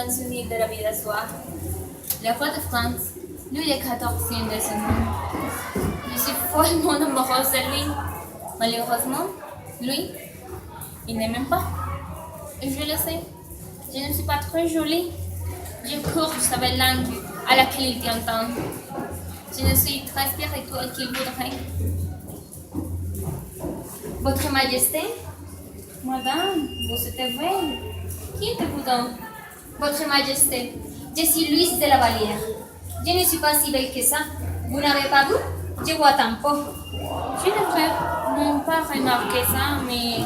souvenir de la vie d'asseoir. Le roi de France, Louis XIV de ce nom. Je suis follement amoureuse de lui. Malheureusement, lui, il n'est même pas. Et je le sais, je ne suis pas très jolie. Je cours sa belle langue à laquelle il tient tant. Je ne suis très spirituelle qu'il voudrait. Votre Majesté, Madame, vous êtes belle. Qui êtes-vous donc? Votre Majesté, je suis Louise de la Vallière. Je ne suis pas si belle que ça. Vous n'avez pas vu? Je vois tant peu. Je n'avais même pas remarqué ça, mais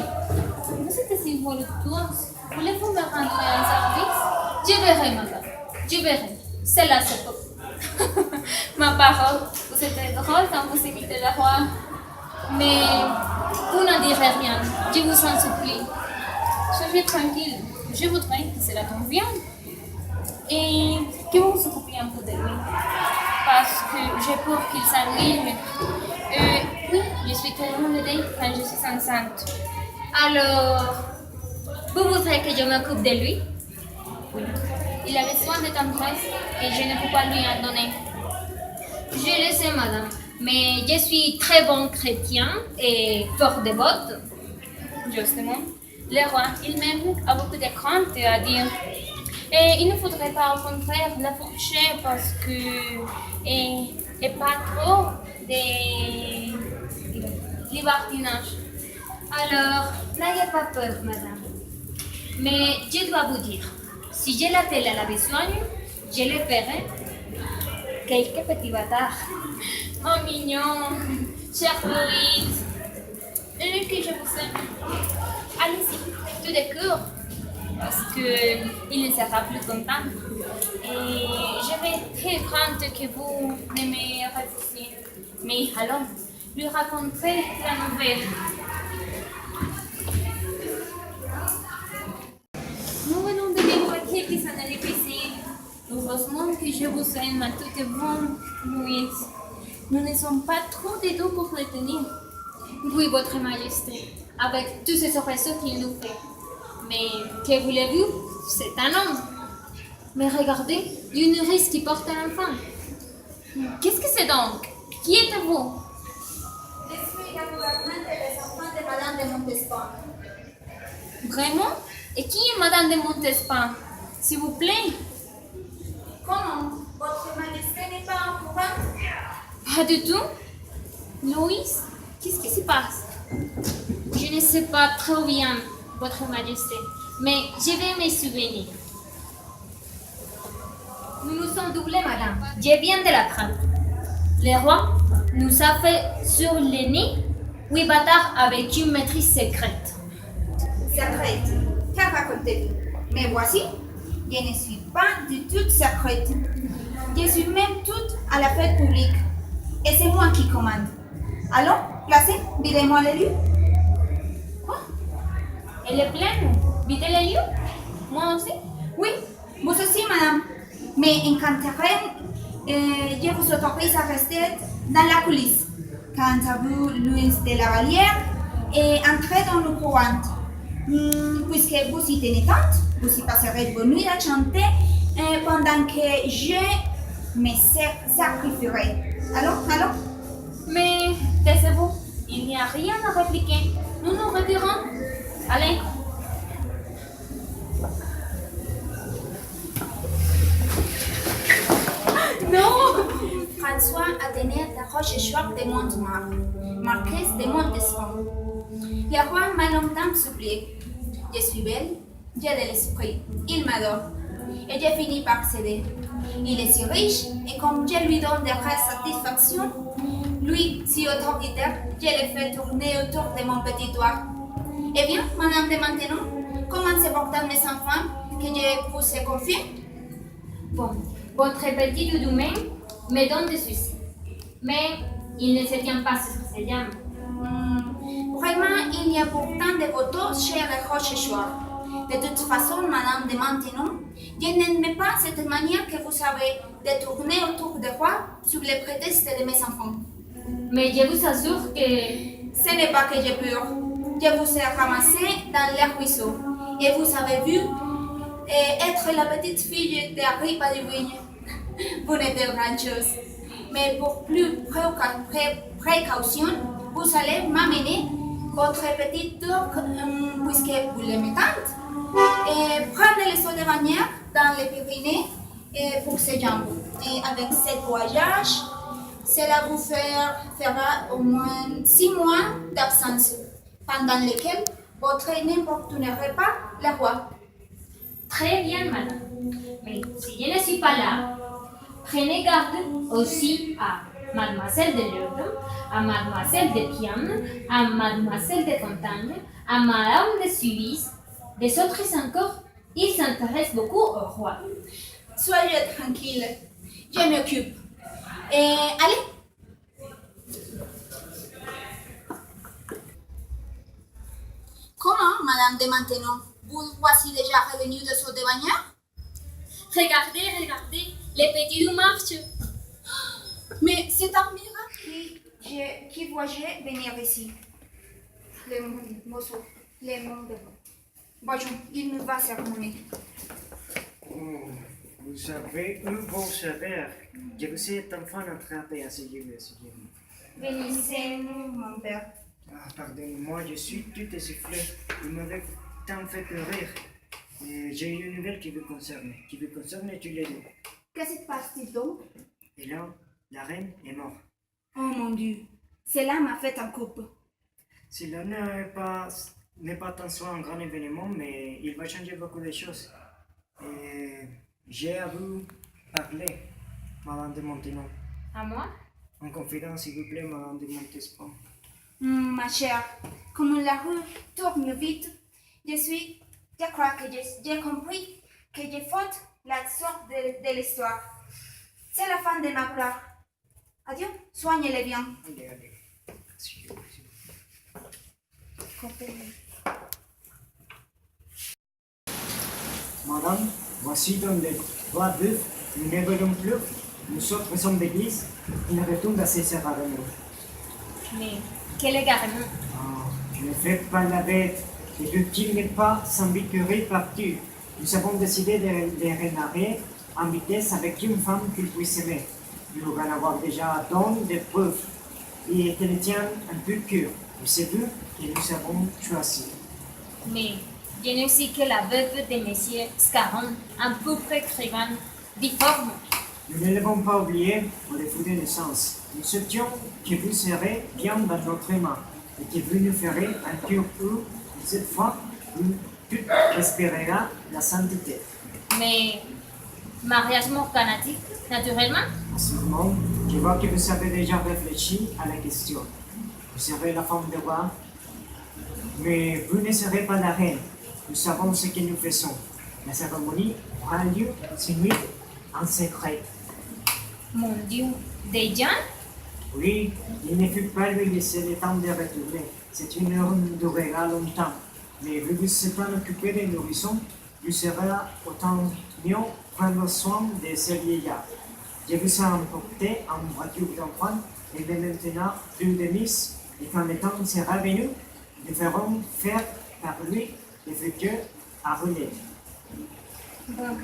vous êtes si voluptueuse. Voulez-vous me rendre un service? Je verrai, madame. Je verrai. Cela c'est tout. Ma parole, vous êtes drôle quand vous imitez le roi. Mais vous n'en direz rien. Je vous en supplie. Soyez tranquille. Je voudrais que cela convienne. Et que vous vous occupiez un peu de lui. Parce que j'ai peur qu'il s'ennuie. Oui, je suis tellement aidée quand je suis enceinte. Alors, vous voudrez que je m'occupe de lui? Oui. Il a besoin de tendresse et je ne peux pas lui en donner. Je le sais, madame, mais je suis très bon chrétien et fort dévote. Justement, le roi, il m'aime, a beaucoup de craintes à dire. Et il ne faudrait pas, au contraire, la fourcher parce que... Et pas trop de libertinage. Alors, n'ayez pas peur, madame. Mais je dois vous dire, si j'ai la telle à la besogne, je le ferai. Quelques petits bâtards. Oh, mignon, chère Louise. Et que je vous aime. Allez-y, tout de court. Parce qu'il ne sera plus content. Et je vais très craindre que vous ne me refusiez. Mais allons, lui raconter la nouvelle. Nous venons de vivre quelques années difficiles. Heureusement que je vous aime à toutes vous, Louise. Nous ne sommes pas trop de doux pour le tenir. Oui, votre Majesté, avec tous ces oppressions qu'il nous fait. Mais que voulez-vous? C'est un homme. Mais regardez, une nourrice qui porte un enfant. Qu'est-ce que c'est donc? Qui êtes-vous? Je suis la gouvernante des enfants de Madame de Montespan. Vraiment? Et qui est Madame de Montespan? S'il vous plaît? Comment? Votre Majesté n'est pas au courant? Pas du tout. Louise, qu'est-ce qui se passe? Je ne sais pas trop bien, votre Majesté, mais je vais me souvenir. Nous nous sommes doublés, madame. Je viens de l'apprendre. Le roi nous a fait sur le nez 8 bâtards avec une maîtrise secrète. Secrète? Que racontez-vous? Mais voici, je ne suis pas du tout secrète. Je suis même toute à la fête publique. Et c'est moi qui commande. Allons, placez, videz-moi les lieux. Quoi? Elle est pleine? Videz les lieux? Moi aussi? Oui, vous aussi, madame. Mais incanterez, je vous autorise à rester dans la coulisse. Quant à vous, Louise de la Vallière, et entrez dans le courant. Puisque vous y tenez tant, vous y passerez vos nuits à chanter pendant que je me sacrifierai. Allons. Mais taisez-vous, il n'y a rien à répliquer. Nous nous retirons. Allez. Non! François Athénée de Rochechouart de Montemar, marquise de Montespan. Le roi m'a longtemps supplié. Je suis belle, j'ai de l'esprit, il m'adore. Et j'ai fini par céder. Il est si riche, et comme je lui donne de vraies satisfactions, lui, si autoritaire, je le fais tourner autour de mon petit doigt. Eh bien, madame de Maintenon, comment se portent mes enfants que je vous ai confiés? Bon, votre petit doudoumen me donne des soucis. Mais il ne se tient pas sur ses jambes. Vraiment, il y a pourtant des photos chez les Rochechouart. De toute façon, madame de Maintenon, je n'aime pas cette manière que vous avez de tourner autour du roi sous le prétexte de mes enfants. Mais je vous assure que... Ce n'est pas que j'ai peur. Je vous ai ramassé dans les ruisseaux. Et vous avez vu et être la petite fille d'Harry Padwin. Vous n'êtes de grand chose. Mais pour plus précaution, vous allez m'amener votre petite tour puisque vous l'aimez tant. Et prendre les sauts de bannière dans les Pyrénées pour ces jambes. Et avec ce voyage, cela vous fera au moins 6 mois d'absence, pendant lesquels votre n'importunerait pas le roi. Très bien, madame. Mais si je ne suis pas là, prenez garde aussi à mademoiselle de Lourdes, à mademoiselle de Piane, à mademoiselle de Fontaine, à madame de Suisse. Des autres encore, ils s'intéressent beaucoup au roi. Soyez tranquille, je m'occupe. Et allez. Comment, madame de Maintenon, vous voici déjà revenue de saut de bannière? Regardez, les petits loups marchent. Mais c'est un miracle qui voyait venir ici. Le morceau, le monde. Bonjour, il nous va sermonner. Oh, vous avez eu vos cheveux. Je vous ai enfin attrapé à ce lieu. Bénissez-nous, mon père. Ah, pardonnez-moi, je suis tout essoufflé. Vous m'avez tant fait rire. J'ai une nouvelle qui vous concerne tous les deux. Que se passe-t-il donc? Et là, la reine est morte. Oh mon Dieu, cela m'a fait un coup. Cela n'est pas tant soit un grand événement, mais il va changer beaucoup de choses. Et j'ai à vous parler, madame de Maintenon. À moi? En confidence, s'il vous plaît, madame de Montespan. Ma chère, comme la rue tourne vite, je crois que j'ai compris que j'ai faute la sorte de l'histoire. C'est la fin de ma gloire. Adieu, soignez-les bien. Allez. S'il vous plaît. Madame, voici donc les 3 bœufs. Nous ne voulons plus. Nous autres sommes d'église. Il retourne à ses sœurs avec nous. Mais quel égarement! Ne faites pas la bête. Et que qu'il n'est pas sans victoire partout. Nous avons décidé de les redémarrer en vitesse avec une femme qu'il puisse aimer. Nous en avons déjà donné des preuves. Et qu'elle tient un peu cœur. Et c'est vous que nous avons choisi. Mais je ne suis que la veuve de monsieur Scarron, un pauvre écrivain difforme. Nous ne l'avons pas oublié pour les fous de naissance. Nous souhaitions que vous serez bien dans notre main et que vous nous ferez un cœur où, cette fois, vous tout respirera la sainteté. Mais mariage morganatique, naturellement. Sûrement, je vois que vous avez déjà réfléchi à la question. Vous serez la femme de roi, mais vous ne serez pas la reine. Nous savons ce que nous faisons. La cérémonie aura lieu cette nuit en secret. Mon Dieu, déjà? Oui, il ne faut pas lui laisser le temps de retourner. C'est une heure qui durera longtemps. Mais vu que vous êtes pas occupé des nourrissons, vous serez autant mieux prendre soin de ce vieillard. Je vous ai emporté en voiture d'enfant et de maintenant d'une demi. Et quand le temps sera venu, nous ferons faire par lui le futur à rouler. Bon,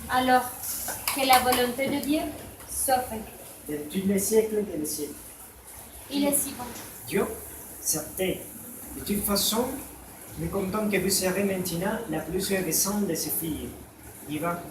alors, que la volonté de Dieu soit faite. De tous les siècles des siècles. Il est si bon. Dieu, certain. De toute façon, nous comptons que vous serez maintenant la plus récente de ses filles. Il va.